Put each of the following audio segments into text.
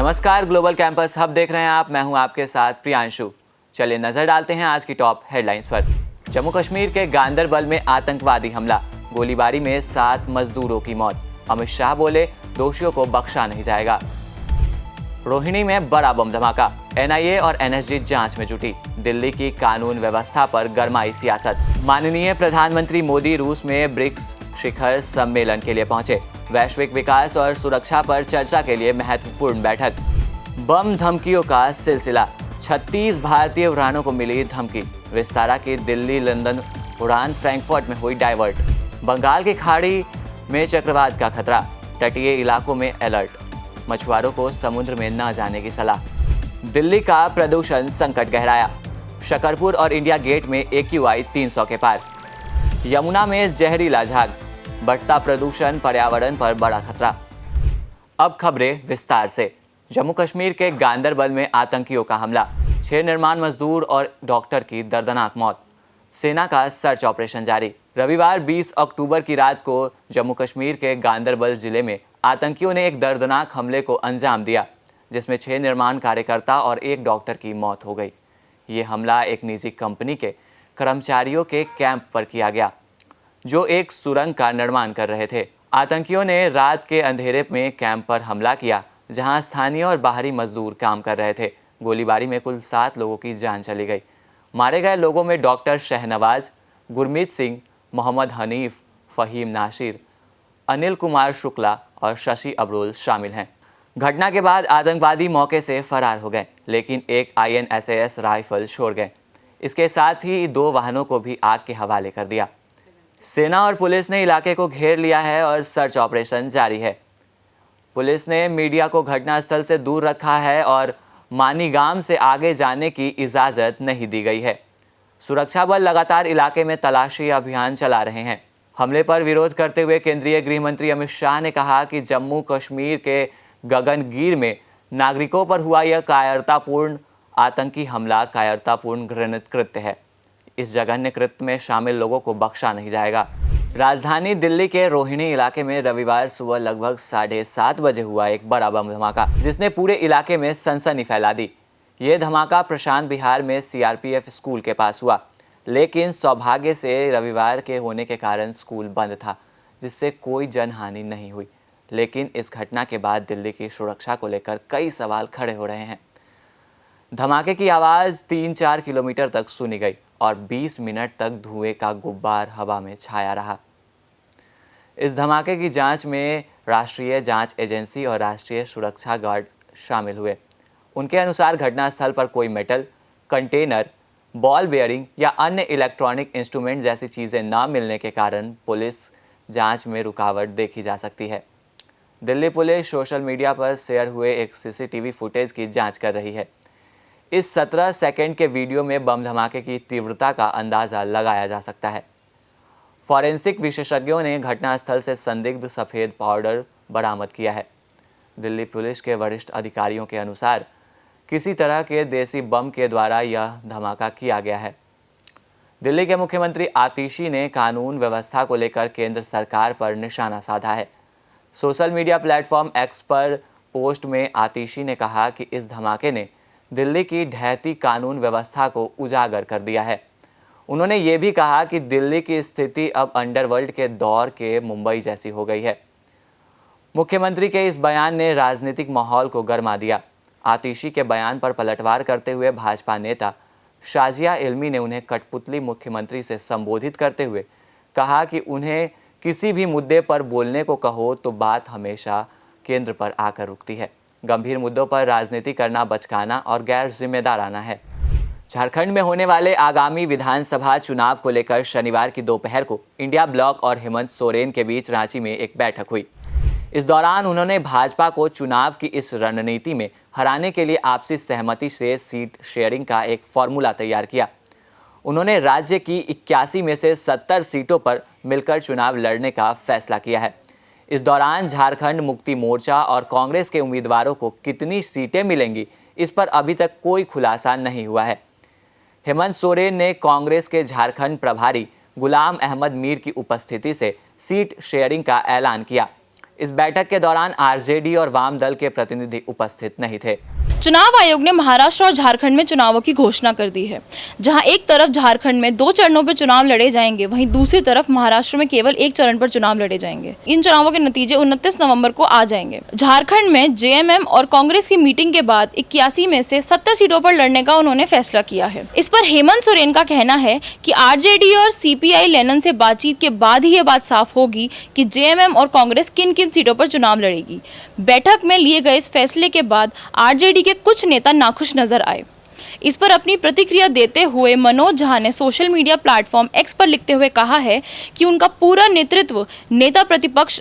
नमस्कार, global campus hub देख रहे हैं आप। मैं हूं आपके साथ प्रियांशु। चलिए नजर डालते हैं आज की टॉप हेडलाइंस पर। जम्मू कश्मीर के गांदरबल में आतंकवादी हमला, गोलीबारी में 7 मजदूरों की मौत। अमित शाह बोले दोषियों को बख्शा नहीं जाएगा। रोहिणी में बड़ा बम धमाका, एनआईए और एनएसजी जांच में जुटी। दिल्ली की कानून व्यवस्था पर गरमाई सियासत। माननीय प्रधानमंत्री मोदी रूस में ब्रिक्स शिखर सम्मेलन के लिए पहुंचे। वैश्विक विकास और सुरक्षा पर चर्चा के लिए महत्वपूर्ण बैठक। बम धमकियों का सिलसिला, 36 भारतीय उड़ानों को मिली धमकी। विस्तारा की दिल्ली लंदन उड़ान फ्रैंकफर्ट में हुई डाइवर्ट। बंगाल की खाड़ी में चक्रवात का खतरा, तटीय इलाकों में अलर्ट। मछुआरों को समुद्र में न जाने की सलाह। दिल्ली का प्रदूषण संकट गहराया, शकरपुर और इंडिया गेट में AQI 300 के पार। यमुना में जहरीला झाग, बढ़ता प्रदूषण पर्यावरण पर बड़ा खतरा। अब खबरें विस्तार से। जम्मू कश्मीर के गांदरबल में आतंकियों का हमला, 6 निर्माण मजदूर और डॉक्टर की दर्दनाक मौत। सेना का सर्च ऑपरेशन जारी। रविवार 20 अक्टूबर की रात को जम्मू कश्मीर के गांदरबल जिले में आतंकियों ने एक दर्दनाक हमले को अंजाम दिया, जिसमें 6 निर्माण कार्यकर्ता और 1 डॉक्टर की मौत हो गई। ये हमला एक निजी कंपनी के कर्मचारियों के कैंप पर किया गया, जो एक सुरंग का निर्माण कर रहे थे। आतंकियों ने रात के अंधेरे में कैंप पर हमला किया, जहां स्थानीय और बाहरी मजदूर काम कर रहे थे। गोलीबारी में कुल 7 लोगों की जान चली गई। मारे गए लोगों में डॉक्टर शहनवाज, गुरमीत सिंह, मोहम्मद हनीफ, फहीम नासिर, अनिल कुमार शुक्ला और शशि अब्रोल शामिल हैं। घटना के बाद आतंकवादी मौके से फरार हो गए, लेकिन एक INSAS राइफल छोड़ गए। इसके साथ ही 2 वाहनों को भी आग के हवाले कर दिया। सेना और पुलिस ने इलाके को घेर लिया है और सर्च ऑपरेशन जारी है। पुलिस ने मीडिया को घटनास्थल से दूर रखा है और मानीगाम से आगे जाने की इजाज़त नहीं दी गई है। सुरक्षा बल लगातार इलाके में तलाशी अभियान चला रहे हैं। हमले पर विरोध करते हुए केंद्रीय गृह मंत्री अमित शाह ने कहा कि जम्मू कश्मीर के गगनगीर में नागरिकों पर हुआ यह कायरतापूर्ण आतंकी हमला कायरतापूर्ण घृणित कृत्य है। इस जघन्य कृत्य में शामिल लोगों को बख्शा नहीं जाएगा। राजधानी दिल्ली के रोहिणी इलाके में रविवार सुबह लगभग 7:30 बजे हुआ एक बड़ा बम धमाका, जिसने पूरे इलाके में सनसनी फैला दी। ये धमाका प्रशांत बिहार में CRPF स्कूल के पास हुआ, लेकिन सौभाग्य से रविवार के होने के कारण स्कूल बंद था, जिससे कोई जनहानि नहीं हुई। लेकिन इस घटना के बाद दिल्ली की सुरक्षा को लेकर कई सवाल खड़े हो रहे हैं। धमाके की आवाज़ 3-4 किलोमीटर तक सुनी गई और 20 मिनट तक धुएं का गुब्बार हवा में छाया रहा। इस धमाके की जांच में राष्ट्रीय जांच एजेंसी और राष्ट्रीय सुरक्षा गार्ड शामिल हुए। उनके अनुसार घटनास्थल पर कोई मेटल, कंटेनर, बॉल बेयरिंग या अन्य इलेक्ट्रॉनिक इंस्ट्रूमेंट जैसी चीज़ें न मिलने के कारण पुलिस जांच में रुकावट देखी जा सकती है। दिल्ली पुलिस सोशल मीडिया पर शेयर हुए एक CCTV फुटेज की जांच कर रही है। इस 17 सेकंड के वीडियो में बम धमाके की तीव्रता का अंदाज़ा लगाया जा सकता है। फॉरेंसिक विशेषज्ञों ने घटनास्थल से संदिग्ध सफ़ेद पाउडर बरामद किया है। दिल्ली पुलिस के वरिष्ठ अधिकारियों के अनुसार किसी तरह के देसी बम के द्वारा यह धमाका किया गया है। दिल्ली के मुख्यमंत्री आतिशी ने कानून व्यवस्था को लेकर केंद्र सरकार पर निशाना साधा है। सोशल मीडिया प्लेटफॉर्म X पर पोस्ट में आतिशी ने कहा कि इस धमाके ने दिल्ली की ढहती कानून व्यवस्था को उजागर कर दिया है। उन्होंने ये भी कहा कि दिल्ली की स्थिति अब अंडरवर्ल्ड के दौर के मुंबई जैसी हो गई है। मुख्यमंत्री के इस बयान ने राजनीतिक माहौल को गरमा दिया। आतिशी के बयान पर पलटवार करते हुए भाजपा नेता शाजिया इल्मी ने उन्हें कठपुतली मुख्यमंत्री से संबोधित करते हुए कहा कि उन्हें किसी भी मुद्दे पर बोलने को कहो तो बात हमेशा केंद्र पर आकर रुकती है। गंभीर मुद्दों पर राजनीति करना बचकाना और गैर जिम्मेदाराना है। झारखंड में होने वाले आगामी विधानसभा चुनाव को लेकर शनिवार की दोपहर को इंडिया ब्लॉक और हेमंत सोरेन के बीच रांची में एक बैठक हुई। इस दौरान उन्होंने भाजपा को चुनाव की इस रणनीति में हराने के लिए आपसी सहमति से सीट शेयरिंग का एक फॉर्मूला तैयार किया। उन्होंने राज्य की 81 में से 70 सीटों पर मिलकर चुनाव लड़ने का फैसला किया है। इस दौरान झारखंड मुक्ति मोर्चा और कांग्रेस के उम्मीदवारों को कितनी सीटें मिलेंगी, इस पर अभी तक कोई खुलासा नहीं हुआ है। हेमंत सोरेन ने कांग्रेस के झारखंड प्रभारी गुलाम अहमद मीर की उपस्थिति से सीट शेयरिंग का ऐलान किया। इस बैठक के दौरान आरजेडी और वाम दल के प्रतिनिधि उपस्थित नहीं थे। चुनाव आयोग ने महाराष्ट्र और झारखंड में चुनावों की घोषणा कर दी है। जहां एक तरफ झारखंड में 2 चरणों पर चुनाव लड़े जाएंगे, वहीं दूसरी तरफ महाराष्ट्र में केवल 1 चरण पर चुनाव लड़े जाएंगे। इन चुनावों के नतीजे 29 नवंबर को आ जाएंगे। झारखंड में जेएमएम और कांग्रेस की मीटिंग के बाद 81 में से 70 सीटों पर लड़ने का उन्होंने फैसला किया है। इस पर हेमंत सोरेन का कहना है कि आरजेडी और सीपीआई लेनन से बातचीत के बाद ही ये बात साफ होगी कि जेएमएम और कांग्रेस किन किन सीटों पर चुनाव लड़ेगी। बैठक में लिए गए इस फैसले के बाद आरजेडी के कुछ नेता नाखुश नजर आए। इस पर अपनी प्रतिक्रिया देते हुए मनोज झा ने सोशल मीडिया प्लेटफॉर्म एक्स पर लिखते हुए कहा है कि उनका पूरा नेतृत्व नेता प्रतिपक्ष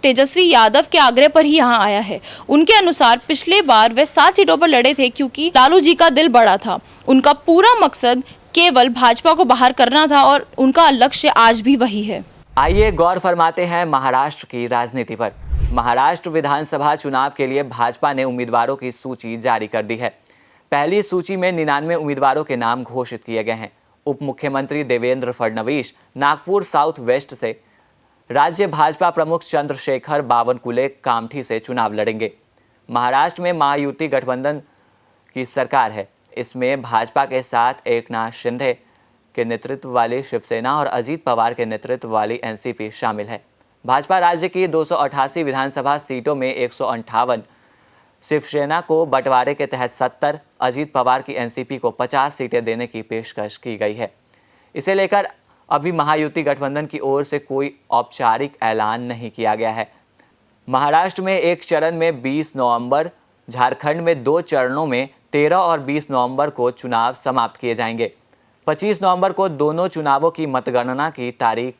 तेजस्वी यादव के आग्रह पर ही यहाँ आया है। उनके अनुसार पिछले बार वे 7 सीटों पर लड़े थे क्योंकि लालू जी का दिल बड़ा था। उनका पूरा मकसद केवल भाजपा को बाहर करना था और उनका लक्ष्य आज भी वही है। आइए गौर फरमाते हैं महाराष्ट्र की राजनीति पर। महाराष्ट्र विधानसभा चुनाव के लिए भाजपा ने उम्मीदवारों की सूची जारी कर दी है। पहली सूची में 99 उम्मीदवारों के नाम घोषित किए गए हैं। उप मुख्यमंत्री देवेंद्र फडणवीस नागपुर साउथ वेस्ट से, राज्य भाजपा प्रमुख चंद्रशेखर बावनकुले कामठी से चुनाव लड़ेंगे। महाराष्ट्र में महायुति गठबंधन की सरकार है। इसमें भाजपा के साथ एकनाथ शिंदे के नेतृत्व वाली शिवसेना और अजीत पवार के नेतृत्व वाली एनसीपी शामिल है। भाजपा राज्य की 288 विधानसभा सीटों में 158, शिवसेना को बंटवारे के तहत 70, अजीत पवार की एनसीपी को 50 सीटें देने की पेशकश की गई है। इसे लेकर अभी महायुति गठबंधन की ओर से कोई औपचारिक ऐलान नहीं किया गया है। महाराष्ट्र में 1 चरण में 20 नवंबर, झारखंड में 2 चरणों में 13 और 20 नवंबर को चुनाव समाप्त किए जाएंगे। 25 नवंबर को दोनों चुनावों की मतगणना की तारीख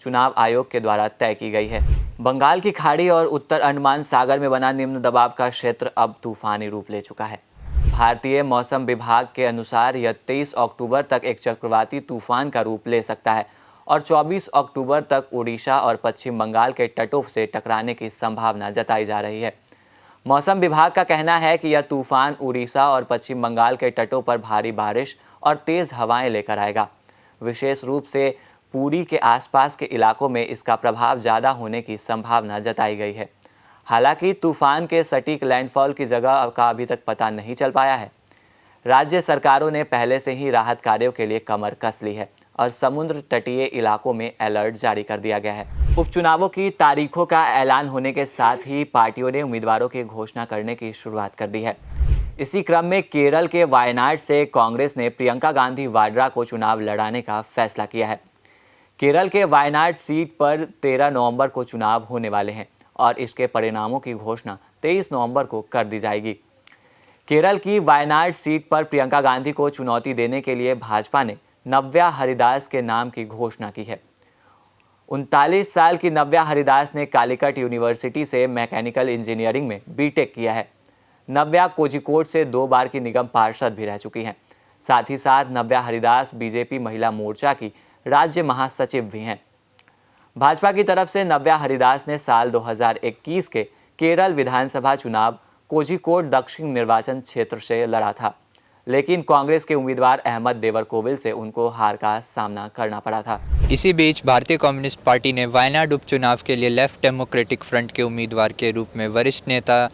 चुनाव आयोग के द्वारा तय की गई है। बंगाल की खाड़ी और उत्तर अंडमान सागर में बना निम्न दबाव का क्षेत्र अब तूफानी रूप ले चुका है। भारतीय मौसम विभाग के अनुसार यह 23 अक्टूबर तक एक चक्रवाती तूफान का रूप ले सकता है और 24 अक्टूबर तक उड़ीसा और पश्चिम बंगाल के तटों से टकराने की संभावना जताई जा रही है। मौसम विभाग का कहना है कि यह तूफान उड़ीसा और पश्चिम बंगाल के तटों पर भारी बारिश और तेज हवाएं लेकर आएगा। विशेष रूप से पुरी के आसपास के इलाकों में इसका प्रभाव ज़्यादा होने की संभावना जताई गई है। हालांकि तूफान के सटीक लैंडफॉल की जगह का अभी तक पता नहीं चल पाया है। राज्य सरकारों ने पहले से ही राहत कार्यों के लिए कमर कस ली है और समुद्र तटीय इलाकों में अलर्ट जारी कर दिया गया है। उपचुनावों की तारीखों का ऐलान होने के साथ ही पार्टियों ने उम्मीदवारों की घोषणा करने की शुरुआत कर दी है। इसी क्रम में केरल के वायनाड से कांग्रेस ने प्रियंका गांधी वाड्रा को चुनाव लड़ाने का फैसला किया है। केरल के वायनाड सीट पर 13 नवंबर को चुनाव होने वाले हैं और इसके परिणामों की घोषणा 23 नवंबर को कर दी जाएगी। केरल की वायनाड सीट पर प्रियंका गांधी को चुनौती देने के लिए भाजपा ने नव्या हरिदास के नाम की घोषणा की है। 39 साल की नव्या हरिदास ने कालीकट यूनिवर्सिटी से मैकेनिकल इंजीनियरिंग में बीटेक किया है। नव्या कोझिकोड से 2 बार की निगम पार्षद भी रह चुकी हैं। साथ ही साथ नव्या हरिदास बीजेपी महिला मोर्चा की राज्य महासचिव भी हैं। भाजपा की तरफ से नव्या हरिदास ने साल 2021 के केरल विधानसभा चुनाव कोझिकोड दक्षिण निर्वाचन क्षेत्र से लड़ा था, लेकिन कांग्रेस के उम्मीदवार अहमद देवरकोविल से उनको हार का सामना करना पड़ा था। इसी बीच भारतीय कम्युनिस्ट पार्टी ने वायनाड उपचुनाव के लिए लेफ्ट डेमोक्रेटिक फ्रंट के उम्मीदवार के रूप में वरिष्ठ नेता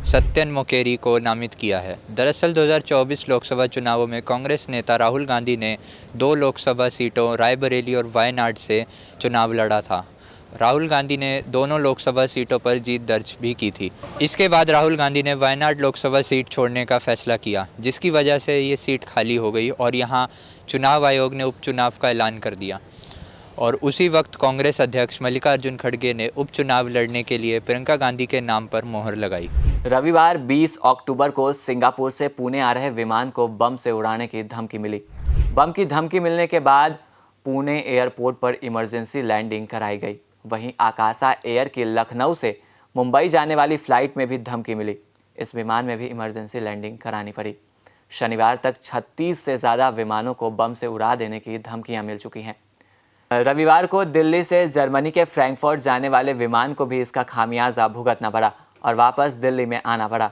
सत्यन मोकेरी को नामित किया है। दरअसल 2024 लोकसभा चुनावों में कांग्रेस नेता राहुल गांधी ने 2 लोकसभा सीटों रायबरेली और वायनाड से चुनाव लड़ा था। राहुल गांधी ने दोनों लोकसभा सीटों पर जीत दर्ज भी की थी। इसके बाद राहुल गांधी ने वायनाड लोकसभा सीट छोड़ने का फैसला किया, जिसकी वजह से ये सीट खाली हो गई और यहाँ चुनाव आयोग ने उपचुनाव का ऐलान कर दिया। और उसी वक्त कांग्रेस अध्यक्ष मल्लिकार्जुन खड़गे ने उपचुनाव लड़ने के लिए प्रियंका गांधी के नाम पर मोहर लगाई। रविवार 20 अक्टूबर को सिंगापुर से पुणे आ रहे विमान को बम से उड़ाने की धमकी मिली। बम की धमकी मिलने के बाद पुणे एयरपोर्ट पर इमरजेंसी लैंडिंग कराई गई। वहीं आकाशा एयर की लखनऊ से मुंबई जाने वाली फ्लाइट में भी धमकी मिली। इस विमान में भी इमरजेंसी लैंडिंग करानी पड़ी। शनिवार तक 36 से ज़्यादा विमानों को बम से उड़ा देने की धमकियां मिल चुकी हैं। रविवार को दिल्ली से जर्मनी के फ्रैंकफर्ट जाने वाले विमान को भी इसका खामियाजा भुगतना पड़ा और वापस दिल्ली में आना पड़ा।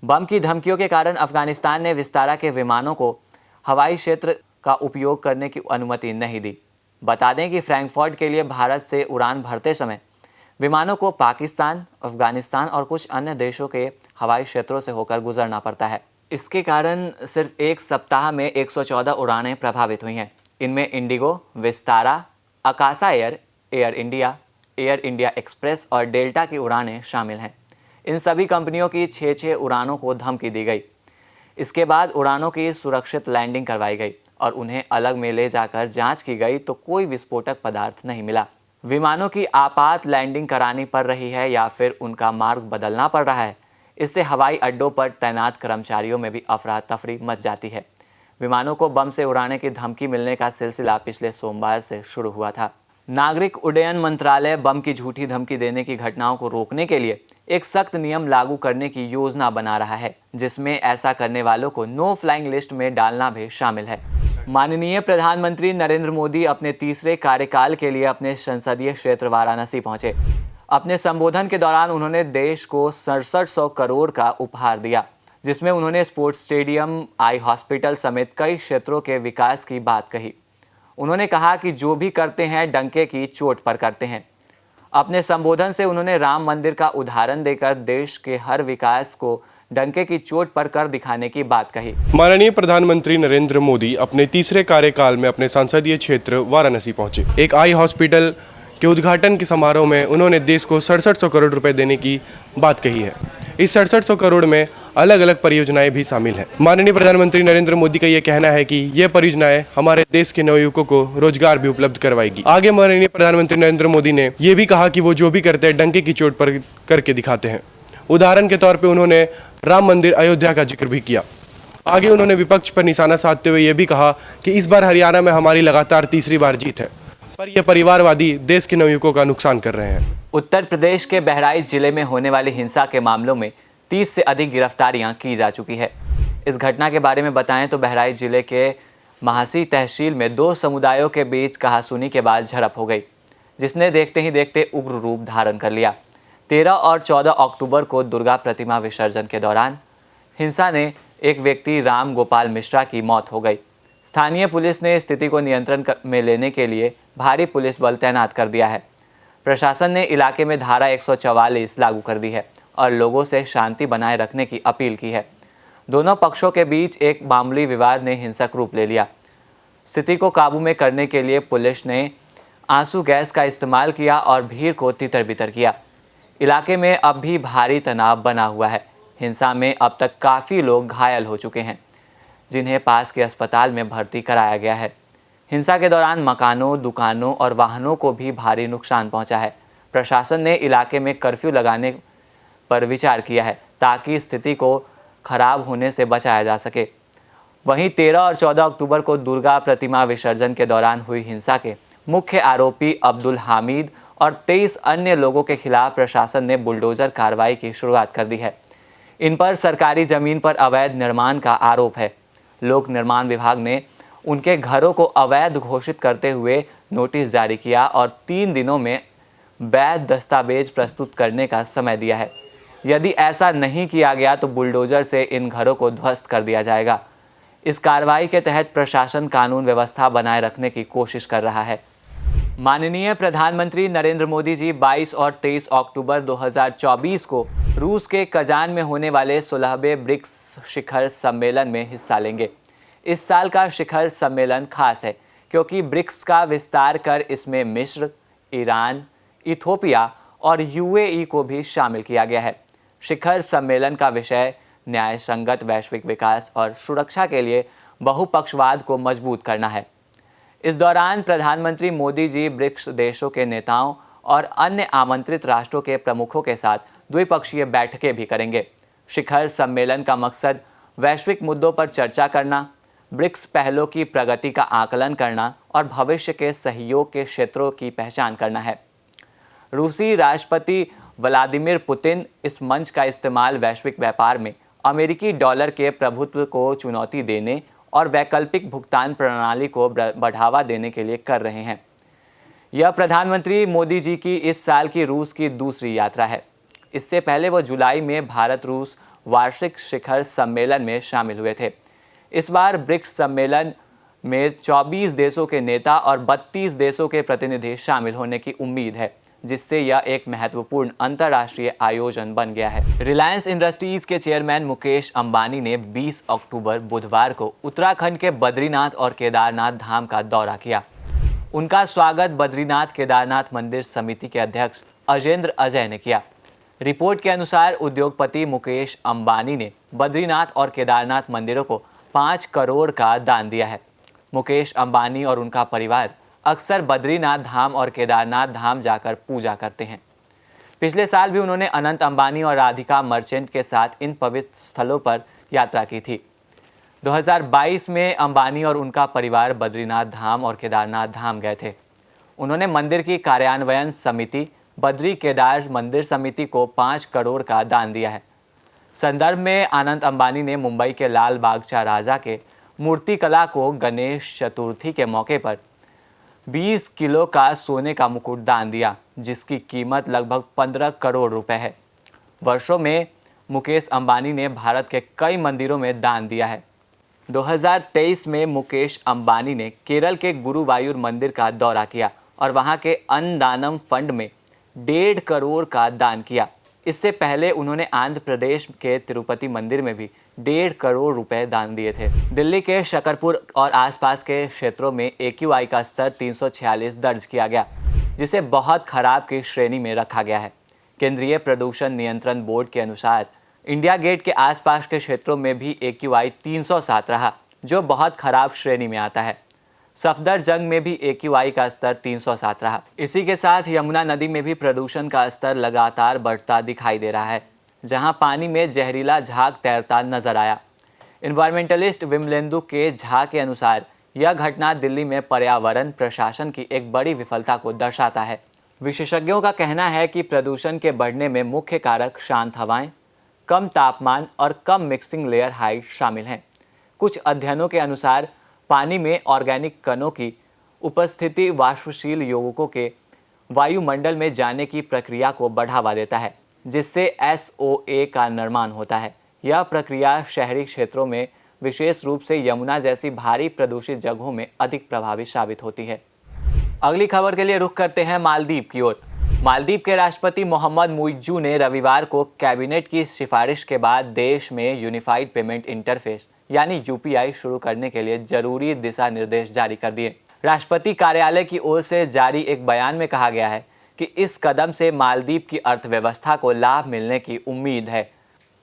बम की धमकियों के कारण अफगानिस्तान ने विस्तारा के विमानों को हवाई क्षेत्र का उपयोग करने की अनुमति नहीं दी। बता दें कि फ्रैंकफर्ट के लिए भारत से उड़ान भरते समय विमानों को पाकिस्तान, अफगानिस्तान और कुछ अन्य देशों के हवाई क्षेत्रों से होकर गुजरना पड़ता है। इसके कारण सिर्फ एक सप्ताह में 114 उड़ानें प्रभावित हुई हैं। इनमें IndiGo, Vistara, Akasa Air, Air India Express और डेल्टा की उड़ानें शामिल हैं। इन सभी कंपनियों की 6 उड़ानों को धमकी दी गई। इसके बाद उड़ानों की सुरक्षित लैंडिंग करवाई गई और उन्हें अलग में ले जाकर जांच की गई तो कोई विस्फोटक पदार्थ नहीं मिला। विमानों की आपात लैंडिंग करानी पड़ रही है या फिर उनका मार्ग बदलना पड़ रहा है। इससे हवाई अड्डों पर तैनात कर्मचारियों में भी अफरा तफरी मच जाती है। विमानों को बम से उड़ाने की धमकी मिलने का सिलसिला पिछले सोमवार से शुरू हुआ था। नागरिक उड्डयन मंत्रालय बम की झूठी धमकी देने की घटनाओं को रोकने के लिए एक सख्त नियम लागू करने की योजना बना रहा है, जिसमें ऐसा करने वालों को नो फ्लाइंग लिस्ट में डालना भी शामिल है। माननीय प्रधानमंत्री नरेंद्र मोदी अपने तीसरे कार्यकाल के लिए अपने संसदीय क्षेत्र वाराणसी पहुंचे। अपने संबोधन के दौरान उन्होंने देश को 6700 करोड़ का उपहार दिया, जिसमें उन्होंने स्पोर्ट्स स्टेडियम, आई हॉस्पिटल समेत कई क्षेत्रों के विकास की बात कही। उन्होंने कहा कि जो भी करते हैं डंके की चोट पर करते हैं। अपने संबोधन से उन्होंने राम मंदिर का उदाहरण देकर देश के हर विकास को डंके की चोट पर कर दिखाने की बात कही। माननीय प्रधानमंत्री नरेंद्र मोदी अपने तीसरे कार्यकाल में अपने संसदीय क्षेत्र वाराणसी पहुंचे। एक आई हॉस्पिटल के उद्घाटन के समारोह में उन्होंने देश को 6700 करोड़ रुपए देने की बात कही है। इस 6700 करोड़ में अलग अलग परियोजनाएं भी शामिल हैं। माननीय प्रधानमंत्री नरेंद्र मोदी का ये कहना है कि ये परियोजनाएं हमारे देश के नवयुवकों को रोजगार भी उपलब्ध करवाएगी। आगे माननीय प्रधानमंत्री नरेंद्र मोदी ने ये भी कहा कि वो जो भी करते हैं डंके की चोट पर करके दिखाते हैं। उदाहरण के तौर पर उन्होंने राम मंदिर अयोध्या का जिक्र भी किया। आगे उन्होंने विपक्ष पर निशाना साधते हुए ये भी कहा कि इस बार हरियाणा में हमारी लगातार तीसरी बार जीत है, पर यह परिवारवादी देश के नवयुवकों का नुकसान कर रहे हैं। उत्तर प्रदेश के बहराइच जिले में होने वाली हिंसा के मामलों में 30 से अधिक गिरफ्तारियां की जा चुकी है। इस घटना के बारे में बताएं तो बहराइच जिले के महासी तहसील में दो समुदायों के बीच कहासुनी के बाद झड़प हो गई, जिसने देखते ही देखते उग्र रूप धारण कर लिया। 13 और 14 अक्टूबर को दुर्गा प्रतिमा विसर्जन के दौरान हिंसा ने एक व्यक्ति राम गोपाल मिश्रा की मौत हो गई। स्थानीय पुलिस ने स्थिति को नियंत्रण में लेने के लिए भारी पुलिस बल तैनात कर दिया है। प्रशासन ने इलाके में धारा 144 लागू कर दी है और लोगों से शांति बनाए रखने की अपील की है। दोनों पक्षों के बीच एक मामूली विवाद ने हिंसक रूप ले लिया। स्थिति को काबू में करने के लिए पुलिस ने आंसू गैस का इस्तेमाल किया और भीड़ को तितर-बितर किया। इलाके में अब भी भारी तनाव बना हुआ है। हिंसा में अब तक काफ़ी लोग घायल हो चुके हैं, जिन्हें पास के अस्पताल में भर्ती कराया गया है। हिंसा के दौरान मकानों, दुकानों और वाहनों को भी भारी नुकसान पहुंचा है। प्रशासन ने इलाके में कर्फ्यू लगाने पर विचार किया है ताकि स्थिति को खराब होने से बचाया जा सके। वहीं 13 और 14 अक्टूबर को दुर्गा प्रतिमा विसर्जन के दौरान हुई हिंसा के मुख्य आरोपी अब्दुल हामिद और 23 अन्य लोगों के खिलाफ प्रशासन ने बुलडोजर कार्रवाई की शुरुआत कर दी है। इन पर सरकारी जमीन पर अवैध निर्माण का आरोप है। लोक निर्माण विभाग ने उनके घरों को अवैध घोषित करते हुए नोटिस जारी किया और 3 दिनों में वैध दस्तावेज प्रस्तुत करने का समय दिया है। यदि ऐसा नहीं किया गया तो बुलडोजर से इन घरों को ध्वस्त कर दिया जाएगा। इस कार्रवाई के तहत प्रशासन कानून व्यवस्था बनाए रखने की कोशिश कर रहा है। माननीय प्रधानमंत्री नरेंद्र मोदी जी 22 और 23 अक्टूबर 2024 को रूस के कजान में होने वाले 16वें ब्रिक्स शिखर सम्मेलन में हिस्सा लेंगे। इस साल का शिखर सम्मेलन खास है क्योंकि ब्रिक्स का विस्तार कर इसमें मिस्र, ईरान, इथोपिया और यूएई को भी शामिल किया गया है। शिखर सम्मेलन का विषय न्याय संगत वैश्विक विकास और सुरक्षा के लिए बहुपक्षवाद को मजबूत करना है। इस दौरान प्रधानमंत्री मोदी जी ब्रिक्स देशों के नेताओं और अन्य आमंत्रित राष्ट्रों के प्रमुखों के साथ द्विपक्षीय बैठकें भी करेंगे। शिखर सम्मेलन का मकसद वैश्विक मुद्दों पर चर्चा करना, ब्रिक्स पहलों की प्रगति का आकलन करना और भविष्य के सहयोग के क्षेत्रों की पहचान करना है। रूसी राष्ट्रपति व्लादिमीर पुतिन इस मंच का इस्तेमाल वैश्विक व्यापार में अमेरिकी डॉलर के प्रभुत्व को चुनौती देने और वैकल्पिक भुगतान प्रणाली को बढ़ावा देने के लिए कर रहे हैं। यह प्रधानमंत्री मोदी जी की इस साल की रूस की दूसरी यात्रा है। इससे पहले वो जुलाई में भारत रूस वार्षिक शिखर सम्मेलन में शामिल हुए थे। इस बार ब्रिक्स सम्मेलन में 24 देशों के नेता और 32 देशों के प्रतिनिधि शामिल होने की उम्मीद है, जिससे यह एक महत्वपूर्ण अंतर्राष्ट्रीय आयोजन बन गया है। रिलायंस इंडस्ट्रीज के चेयरमैन मुकेश अंबानी ने 20 अक्टूबर बुधवार को उत्तराखंड के बद्रीनाथ और केदारनाथ धाम का दौरा किया। उनका स्वागत बद्रीनाथ केदारनाथ मंदिर समिति के अध्यक्ष अजेंद्र अजय ने किया। रिपोर्ट के अनुसार उद्योगपति मुकेश अंबानी ने बद्रीनाथ और केदारनाथ मंदिरों को 5 करोड़ का दान दिया है। मुकेश अंबानी और उनका परिवार अक्सर बद्रीनाथ धाम और केदारनाथ धाम जाकर पूजा करते हैं। पिछले साल भी उन्होंने अनंत अंबानी और राधिका मर्चेंट के साथ इन पवित्र स्थलों पर यात्रा की थी। 2022 में अंबानी और उनका परिवार बद्रीनाथ धाम और केदारनाथ धाम गए थे। उन्होंने मंदिर की कार्यान्वयन समिति बद्री केदार मंदिर समिति को 5 करोड़ का दान दिया है। संदर्भ में अनंत अंबानी ने मुंबई के लाल बागचा राजा के मूर्ति कला को गणेश चतुर्थी के मौके पर 20 किलो का सोने का मुकुट दान दिया, जिसकी कीमत लगभग 15 करोड़ रुपए है। वर्षों में मुकेश अंबानी ने भारत के कई मंदिरों में दान दिया है। 2023 में मुकेश अंबानी ने केरल के गुरुवायूर मंदिर का दौरा किया और वहां के अन्नदानम फंड में 1.5 करोड़ का दान किया। इससे पहले उन्होंने आंध्र प्रदेश के तिरुपति मंदिर में भी 1.5 करोड़ रुपए दान दिए थे। दिल्ली के शकरपुर और आसपास के क्षेत्रों में AQI का स्तर 346 दर्ज किया गया, जिसे बहुत खराब की श्रेणी में रखा गया है। केंद्रीय प्रदूषण नियंत्रण बोर्ड के अनुसार इंडिया गेट के आसपास के क्षेत्रों में भी AQI 307 रहा, जो बहुत खराब श्रेणी में आता है। सफदरजंग में भी AQI का स्तर 307 रहा। इसी के साथ यमुना नदी में भी प्रदूषण का स्तर लगातार बढ़ता दिखाई दे रहा है, जहां पानी में जहरीला झाग तैरता नजर आया। इन्वायरमेंटलिस्ट विमलेंदु के झा के अनुसार यह घटना दिल्ली में पर्यावरण प्रशासन की एक बड़ी विफलता को दर्शाता है। विशेषज्ञों का कहना है कि प्रदूषण के बढ़ने में मुख्य कारक शांत हवाएं, कम तापमान और कम मिक्सिंग लेयर हाइट शामिल हैं। कुछ अध्ययनों के अनुसार पानी में ऑर्गेनिक कणों की उपस्थिति वाष्पशील यौगिकों के वायुमंडल में जाने की प्रक्रिया को बढ़ावा देता है, जिससे SOA का निर्माण होता है। यह प्रक्रिया शहरी क्षेत्रों में, विशेष रूप से यमुना जैसी भारी प्रदूषित जगहों में अधिक प्रभावी साबित होती है। अगली खबर के लिए रुख करते हैं मालदीव की ओर। मालदीव के राष्ट्रपति मोहम्मद मुइज्जू ने रविवार को कैबिनेट की सिफारिश के बाद देश में यूनिफाइड पेमेंट इंटरफेस यानी UPI शुरू करने के लिए जरूरी दिशा निर्देश जारी कर दिए। राष्ट्रपति कार्यालय की ओर से जारी एक बयान में कहा गया है कि इस कदम से मालदीव की अर्थव्यवस्था को लाभ मिलने की उम्मीद है।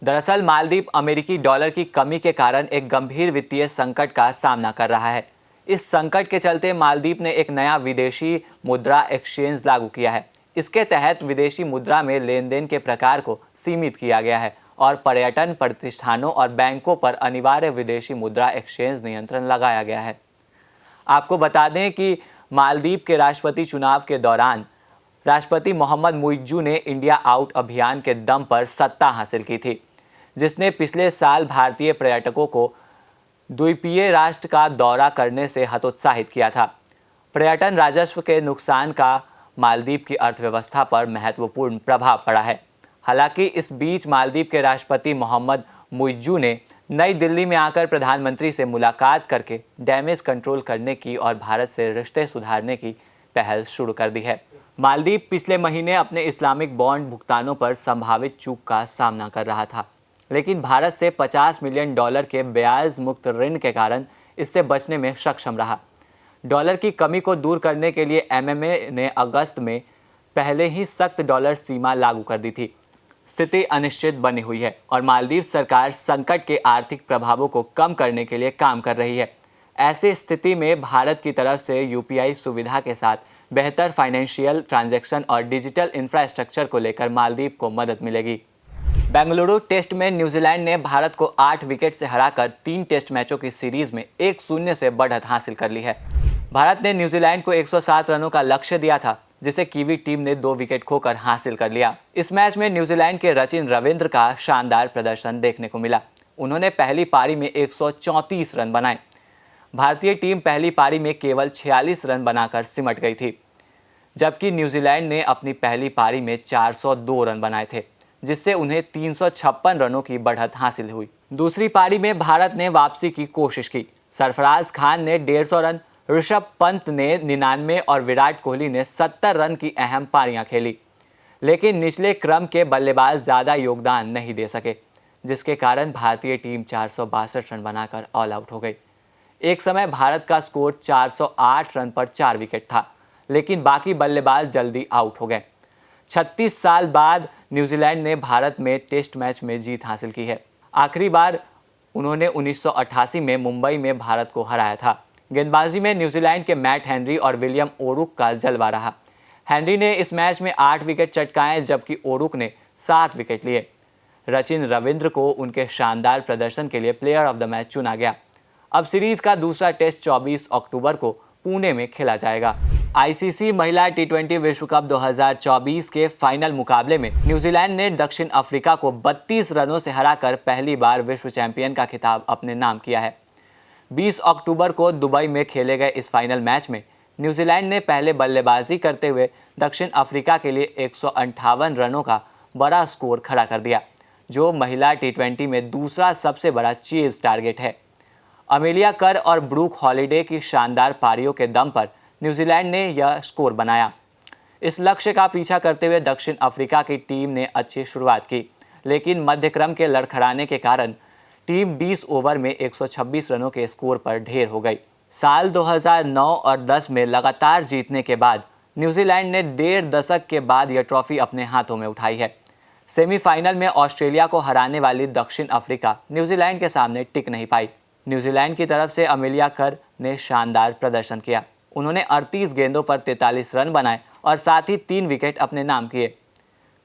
दरअसल मालदीव अमेरिकी डॉलर की कमी के कारण एक गंभीर वित्तीय संकट का सामना कर रहा है। इस संकट के चलते मालदीव ने एक नया विदेशी मुद्रा एक्सचेंज लागू किया है। इसके तहत विदेशी मुद्रा में लेन देन के प्रकार को सीमित किया गया है और पर्यटन प्रतिष्ठानों और बैंकों पर अनिवार्य विदेशी मुद्रा एक्सचेंज नियंत्रण लगाया गया है। आपको बता दें कि मालदीव के राष्ट्रपति चुनाव के दौरान राष्ट्रपति मोहम्मद मुइज्जू ने इंडिया आउट अभियान के दम पर सत्ता हासिल की थी, जिसने पिछले साल भारतीय पर्यटकों को द्वीपीय राष्ट्र का दौरा करने से हतोत्साहित किया था। पर्यटन राजस्व के नुकसान का मालदीव की अर्थव्यवस्था पर महत्वपूर्ण प्रभाव पड़ा है। हालांकि इस बीच मालदीव के राष्ट्रपति मोहम्मद मुइज्जू ने नई दिल्ली में आकर प्रधानमंत्री से मुलाकात करके डैमेज कंट्रोल करने की और भारत से रिश्ते सुधारने की पहल शुरू कर दी है। मालदीव पिछले महीने अपने इस्लामिक बॉन्ड भुगतानों पर संभावित चूक का सामना कर रहा था, लेकिन भारत से $50 मिलियन के ब्याज मुक्त ऋण के कारण इससे बचने में सक्षम रहा। डॉलर की कमी को दूर करने के लिए MMA ने अगस्त में पहले ही सख्त डॉलर सीमा लागू कर दी थी। स्थिति अनिश्चित बनी हुई है और मालदीव सरकार संकट के आर्थिक प्रभावों को कम करने के लिए काम कर रही है। ऐसी स्थिति में भारत की तरफ से UPI सुविधा के साथ बेहतर फाइनेंशियल ट्रांजैक्शन और डिजिटल इंफ्रास्ट्रक्चर को लेकर मालदीव को मदद मिलेगी। बेंगलुरु टेस्ट में न्यूजीलैंड ने भारत को 8 विकेट से हराकर 3 टेस्ट मैचों की सीरीज में 1-0 से बढ़त हासिल कर ली है। भारत ने न्यूजीलैंड को 107 रनों का लक्ष्य दिया था, जिसे कीवी टीम ने 2 विकेट खोकर हासिल कर लिया। इस मैच में न्यूजीलैंड के रचिन रविंद्र का शानदार प्रदर्शन देखने को मिला। उन्होंने पहली पारी में 134 रन बनाए। भारतीय टीम पहली पारी में केवल 46 रन बनाकर सिमट गई थी, जबकि न्यूजीलैंड ने अपनी पहली पारी में 402 रन बनाए थे, जिससे उन्हें 356 रनों की बढ़त हासिल हुई। दूसरी पारी में भारत ने वापसी की कोशिश की। सरफराज खान ने 150 रन, ऋषभ पंत ने 99 और विराट कोहली ने 70 रन की अहम पारियां खेली, लेकिन निचले क्रम के बल्लेबाज ज़्यादा योगदान नहीं दे सके, जिसके कारण भारतीय टीम 462 रन बनाकर ऑल आउट हो गई। एक समय भारत का स्कोर 408 रन पर 4 विकेट था, लेकिन बाकी बल्लेबाज जल्दी आउट हो गए। 36 साल बाद न्यूजीलैंड ने भारत में टेस्ट मैच में जीत हासिल की है। आखिरी बार उन्होंने 1988 में मुंबई में भारत को हराया था। गेंदबाजी में न्यूजीलैंड के मैट हेनरी और विलियम ओरुक का जलवा रहा। हेनरी ने इस मैच में 8 विकेट चटकाए, जबकि ओरुक ने 7 विकेट लिए। सचिन रविंद्र को उनके शानदार प्रदर्शन के लिए प्लेयर ऑफ द मैच चुना गया। अब सीरीज का दूसरा टेस्ट 24 अक्टूबर को पुणे में खेला जाएगा। आईसीसी महिला टी20 विश्व कप 2024 के फाइनल मुकाबले में न्यूजीलैंड ने दक्षिण अफ्रीका को 32 रनों से हराकर पहली बार विश्व चैंपियन का खिताब अपने नाम किया है। 20 अक्टूबर को दुबई में खेले गए इस फाइनल मैच में न्यूजीलैंड ने पहले बल्लेबाजी करते हुए दक्षिण अफ्रीका के लिए 158 रनों का बड़ा स्कोर खड़ा कर दिया, जो महिला टी20 में दूसरा सबसे बड़ा चेज टारगेट है। अमेलिया कर और ब्रूक हॉलिडे की शानदार पारियों के दम पर न्यूजीलैंड ने यह स्कोर बनाया। इस लक्ष्य का पीछा करते हुए दक्षिण अफ्रीका की टीम ने अच्छी शुरुआत की, लेकिन मध्यक्रम के लड़खड़ाने के कारण टीम 20 ओवर में 126 रनों के स्कोर पर ढेर हो गई। साल 2009 और 10 में लगातार जीतने के बाद न्यूजीलैंड ने 1.5 दशक के बाद यह ट्रॉफी अपने हाथों में उठाई है। सेमीफाइनल में ऑस्ट्रेलिया को हराने वाली दक्षिण अफ्रीका न्यूजीलैंड के सामने टिक नहीं पाई। न्यूजीलैंड की तरफ से अमेलिया कर ने शानदार प्रदर्शन किया। उन्होंने 38 गेंदों पर 43 रन बनाए और साथ ही 3 विकेट अपने नाम किए।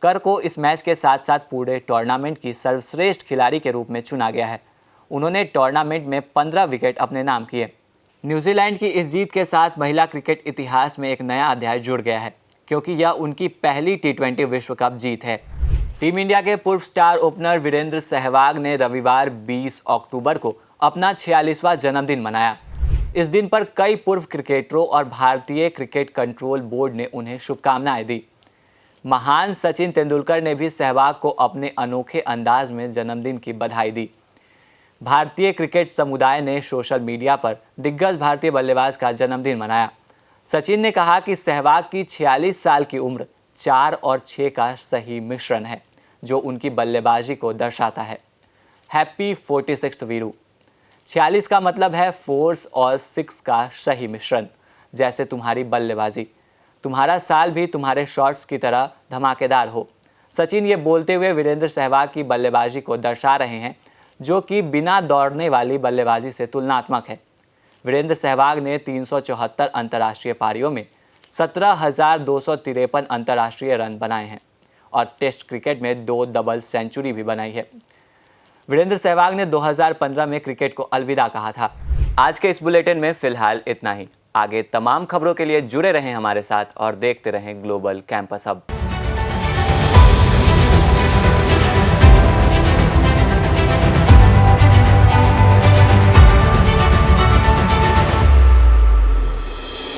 कर को इस मैच के साथ साथ पूरे टूर्नामेंट की सर्वश्रेष्ठ खिलाड़ी के रूप में चुना गया है। उन्होंने टूर्नामेंट में 15 विकेट अपने नाम किए। न्यूजीलैंड की इस जीत के साथ महिला क्रिकेट इतिहास में एक नया अध्याय जुड़ गया है, क्योंकि यह उनकी पहली टी20 विश्व कप जीत है। टीम इंडिया के पूर्व स्टार ओपनर वीरेंद्र सहवाग ने रविवार 20 अक्टूबर को अपना 46वां जन्मदिन मनाया। इस दिन पर कई पूर्व क्रिकेटरों और भारतीय क्रिकेट कंट्रोल बोर्ड ने उन्हें शुभकामनाएं दी। महान सचिन तेंदुलकर ने भी सहवाग को अपने अनोखे अंदाज में जन्मदिन की बधाई दी। भारतीय क्रिकेट समुदाय ने सोशल मीडिया पर दिग्गज भारतीय बल्लेबाज का जन्मदिन मनाया। सचिन ने कहा कि सहवाग की 46 साल की उम्र 4 और 6 का सही मिश्रण है, जो उनकी बल्लेबाजी को दर्शाता है। Happy 46th Veeru. 46 का मतलब है फोर्स और 6 का सही मिश्रण, जैसे तुम्हारी बल्लेबाजी। तुम्हारा साल भी तुम्हारे शॉट्स की तरह धमाकेदार हो। सचिन ये बोलते हुए वीरेंद्र सहवाग की बल्लेबाजी को दर्शा रहे हैं, जो कि बिना दौड़ने वाली बल्लेबाजी से तुलनात्मक है। वीरेंद्र सहवाग ने 374 अंतर्राष्ट्रीय पारियों में 17,253 अंतर्राष्ट्रीय रन बनाए हैं और टेस्ट क्रिकेट में 2 डबल सेंचुरी भी बनाई है। वीरेंद्र सहवाग ने 2015 में क्रिकेट को अलविदा कहा था। आज के इस बुलेटिन में फिलहाल इतना ही। आगे तमाम खबरों के लिए जुड़े रहें हमारे साथ और देखते रहें ग्लोबल कैंपस हब।